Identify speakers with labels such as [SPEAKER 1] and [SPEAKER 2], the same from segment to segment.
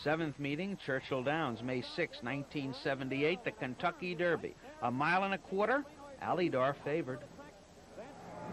[SPEAKER 1] Seventh meeting, Churchill Downs, May 6, 1978, the Kentucky Derby. 1.25 miles, Alydar favored.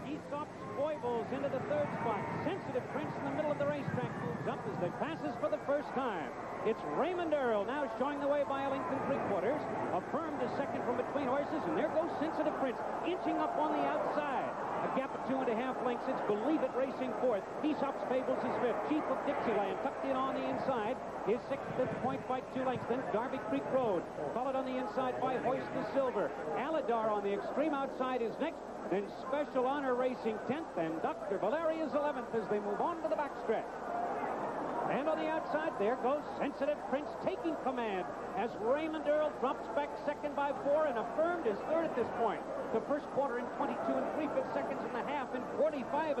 [SPEAKER 2] Aesop's Foibles into the third spot. Sensitive Prince in the middle of the racetrack moves up as they passes for the first time. It's Raymond Earl now showing the way by a length and 3/4. Affirmed is second from between horses, and there goes Sensitive Prince inching up on the outside. A gap of 2.5 lengths. It's Believe It racing fourth. Aesop's Fables is fifth. Chief of Dixieland tucked in on the inside is sixth at point by 2 lengths. Then Darby Creek Road, followed on the inside by Hoist the Silver. Alydar on the extreme outside is next. Then Special Honor Racing 10th, and Dr. Valeria's 11th as they move on to the backstretch. And on the outside, there goes Sensitive Prince taking command as Raymond Earl drops back second by 4, and Affirmed is third at this point. The first quarter in 22 3/5 seconds and a half in 45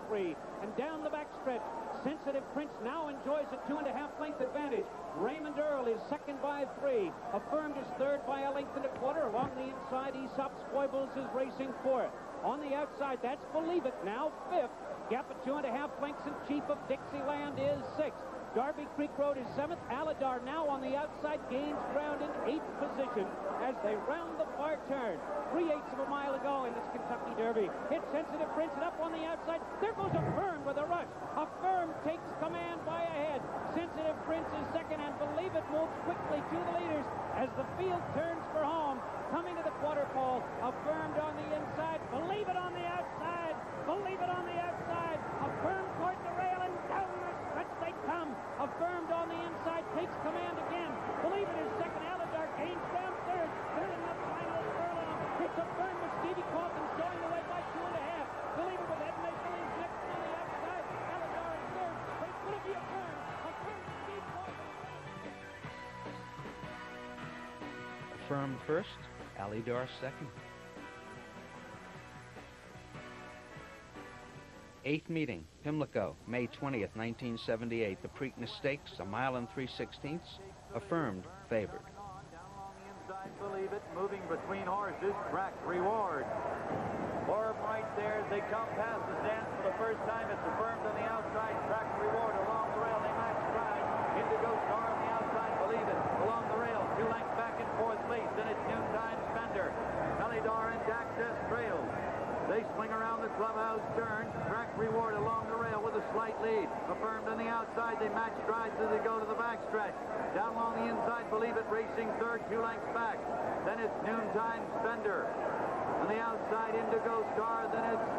[SPEAKER 2] 3. And down the backstretch, Sensitive Prince now enjoys a 2.5 length advantage. Raymond Earl is second by 3. Affirmed is third by a length and 1/4. Along the inside, Aesop's Foibles is racing fourth. On the outside, that's Believe It, now fifth. Gap of 2.5 lengths, and Chief of Dixieland is sixth. Darby Creek Road is seventh. Alydar now on the outside gains ground in 8th position as they round the far turn. 3/8 of a mile to go in this Kentucky Derby. It's Sensitive Prince, and up on the outside, there goes Affirmed with a rush. Affirmed takes command by a head. Sensitive Prince is second, and Believe It moves quickly to the leaders as the field turns for home. Coming to the quarter pole, Affirmed on the inside, Believe It on the outside, Believe It on the outside, Affirmed toward the rail, and down the stretch they come. Affirmed on the inside takes command again. Believe It is second. Alydar gains ground third. Third in the final furlong. It's Affirmed with Stevie Coffin showing the way by 2.5. Believe It with Ed Maple is next on the outside. Alydar is third. It's going to be Affirmed. Affirmed with Steve Coffin.
[SPEAKER 1] Affirmed first, Alydar second. Eighth meeting, Pimlico, May 20th, 1978. The Preakness Stakes, 1 3/16. Affirmed favored.
[SPEAKER 3] Down along the inside, Believe It, moving between horses, Track Reward. Four of them right there as they come past the stands for the first time. It's Affirmed on the outside, Track Reward along the rail. They match stride. Indigo Star on the outside, Believe It along the rail. 2 lengths back in fourth place. Then it's Noontime Spender. Alydar and Access Trails. They swing around the clubhouse turn. Track Reward along the rail with a slight lead. Affirmed on the outside. They match strides as they go to the backstretch. Down along the inside, Believe It racing third, 2 lengths back. Then it's Noontime Spender. On the outside, Indigo Star. Then it's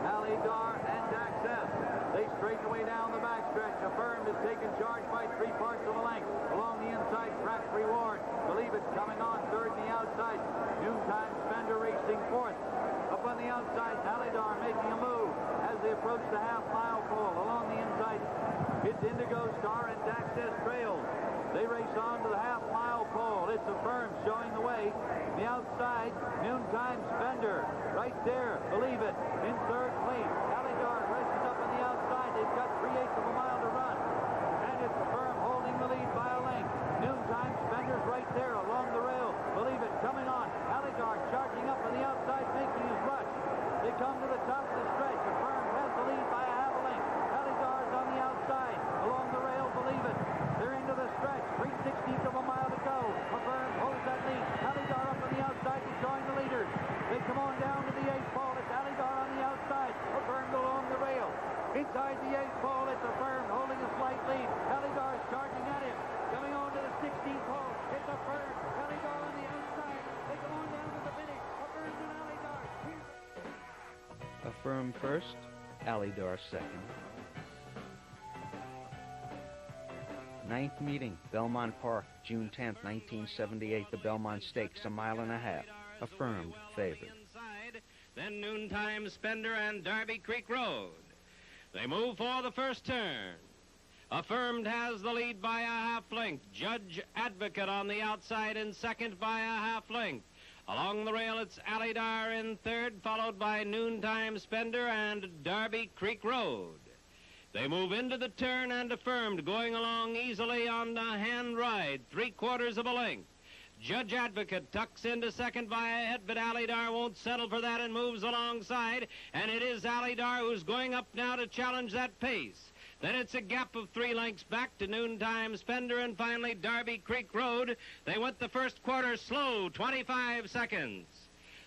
[SPEAKER 3] Alydar and Access. They straighten away down the backstretch. Affirmed is taken charge by 3/4 of a length. Along the inside, Track Reward. Believe It coming on third in the outside. Noontime Spender racing fourth. Up on the outside, Alydar making a move as they approach the half-mile pole. Along the inside, it's Indigo Star and Access Trails. They race on to the half-mile pole. It's Affirmed showing the way. The outside, Noontime Spender. Right there, Believe It in third place. Alydar races up on the outside. They've got 3/8 of a mile to run. And it's Affirmed holding the lead by a length. Noontime Spender's right there along the rail. Believe It coming on. Alydar charging up on the outside, making his rush. They come to the top of the stretch. Affirmed has the lead by a half a length. Alydar's on the outside. Along the rail, Believe It. They're into the stretch. 3/16 of a mile to go. Affirmed holds that lead. Alydar up on the outside to join the leaders. They come on down to the 8th pole. It's Alydar on the outside. Affirmed along the rail. Inside the 8th pole, it's Affirmed holding a slight lead. Alydar's charging at him. Coming on to the 16th pole. It's Affirmed. Alydar on the outside. They come on down to the finish. Affirmed and Alydar.
[SPEAKER 1] Affirmed first, Alydar second. Ninth meeting, Belmont Park, June 10th, 1978. The Belmont Stakes, 1.5 miles. Affirmed favored.
[SPEAKER 4] Then Noontime Spender and Darby Creek Road. They move for the first turn. Affirmed has the lead by a half length. Judge Advocate on the outside in second by a half length. Along the rail, it's Alydar in third, followed by Noontime Spender and Darby Creek Road. They move into the turn, and Affirmed going along easily on the hand ride, 3/4 of a length. Judge Advocate tucks into second by a head, but Alydar won't settle for that and moves alongside, and it is Alydar who's going up now to challenge that pace. Then it's a gap of 3 lengths back to Noontime Spender, and finally Darby Creek Road. They went the first quarter slow, 25 seconds.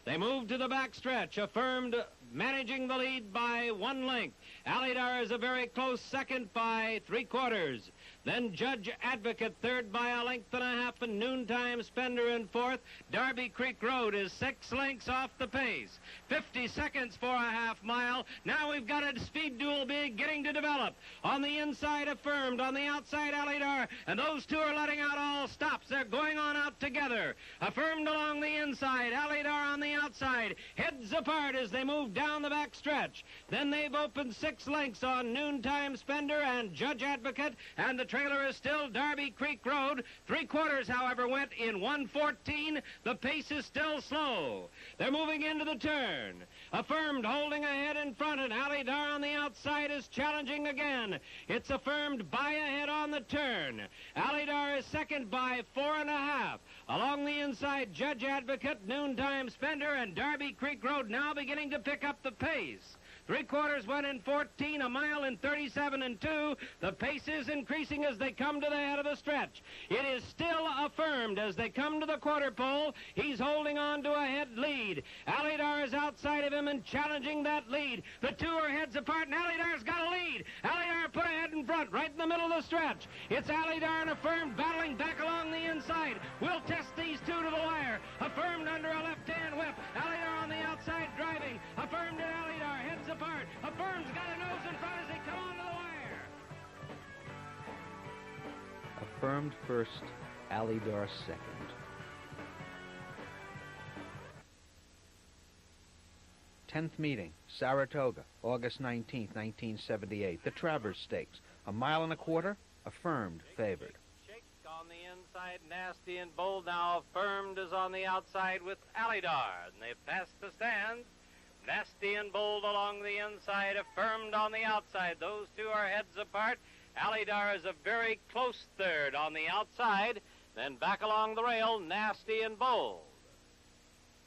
[SPEAKER 4] They moved to the backstretch. Affirmed managing the lead by 1 length. Alydar is a very close second by 3/4. Then Judge Advocate third by 1.5 lengths, and Noontime Spender in fourth. Darby Creek Road is 6 lengths off the pace. 50 seconds for a half mile. Now we've got a speed duel beginning to develop. On the inside, Affirmed. On the outside, Alydar. And those two are letting out all stops. They're going on out together. Affirmed along the inside. Alydar on the outside. Heads apart as they move down the back stretch. Then they've opened 6 lengths on Noontime Spender and Judge Advocate. And the trailer is still Darby Creek Road. 3/4, however, went in 1:14. The pace is still slow. They're moving into the turn. Affirmed holding ahead in front, and Alydar on the outside is challenging again. It's Affirmed by ahead on the turn. Alydar is second by 4.5. Along the inside, Judge Advocate, Noontime Spender, and Darby Creek Road now beginning to pick up the pace. 3/4 went in 14, a mile in 37.2. The pace is increasing as they come to the head of the stretch. It is still Affirmed as they come to the quarter pole. He's holding on to a head lead. Alydar is outside of him and challenging that lead. The two are heads apart, and Alydar's got a lead. Alydar put ahead in front, right in the middle of the stretch. It's Alydar and Affirmed battling back along the inside. We'll test these two to the wire. Affirmed under a left-hand whip. Alydar on the outside driving. Affirmed and Alydar heads apart. Affirmed's got a nose in front as they come onto the wire.
[SPEAKER 1] Affirmed first, Alydar second. 10th meeting, Saratoga, August 19th, 1978. The Travers Stakes, 1.25 miles, Affirmed favored.
[SPEAKER 4] Shake on the inside, Nasty and Bold. Now Affirmed is on the outside with Alydar, and they've passed the stands. Nasty and Bold along the inside, Affirmed on the outside. Those two are heads apart. Alydar is a very close third on the outside. Then back along the rail, Nasty and Bold.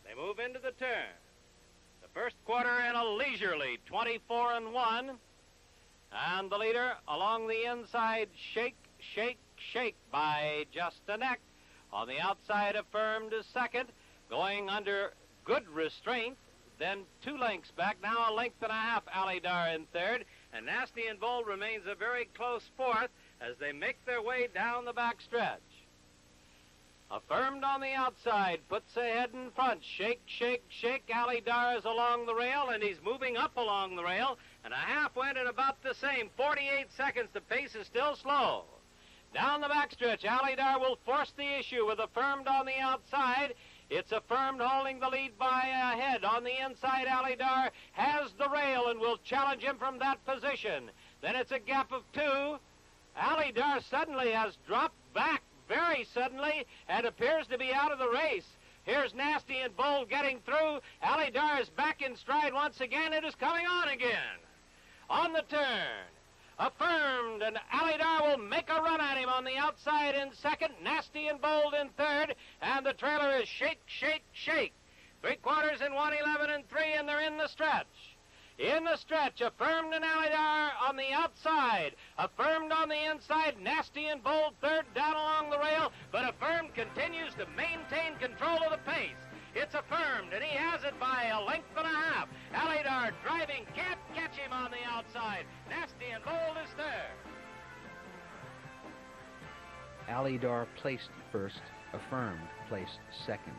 [SPEAKER 4] They move into the turn. The first quarter in a leisurely 24-1. And the leader along the inside, Shake, Shake, Shake by just a neck. On the outside, Affirmed is second, going under good restraint. Then 2 lengths back, now 1.5 lengths, Alydar in third, and Nasty and Bold remains a very close fourth as they make their way down the back stretch. Affirmed on the outside, puts ahead in front. Shake, Shake, Shake. Alydar is along the rail, and he's moving up along the rail, and a half went in about the same, 48 seconds. The pace is still slow. Down the backstretch, Alydar will force the issue with Affirmed on the outside. It's Affirmed holding the lead by a head. On the inside, Alydar has the rail and will challenge him from that position. Then it's a gap of 2. Alydar suddenly has dropped back very suddenly and appears to be out of the race. Here's Nasty and Bold getting through. Alydar is back in stride once again. It is coming on again. On the turn, Affirmed and Alydar will make a run at him on the outside in second, Nasty and Bold in third, and the trailer is Shake, Shake, Shake. 3/4 in 1:11.3, and they're in the stretch. In the stretch, Affirmed and Alydar on the outside. Affirmed on the inside, Nasty and Bold third down along the rail, but Affirmed continues to maintain control of the pace. It's Affirmed, and he has it by 1.5 lengths. Alydar driving, can't catch him on the outside. Nasty and Bold is third.
[SPEAKER 1] Alydar placed first, Affirmed placed second.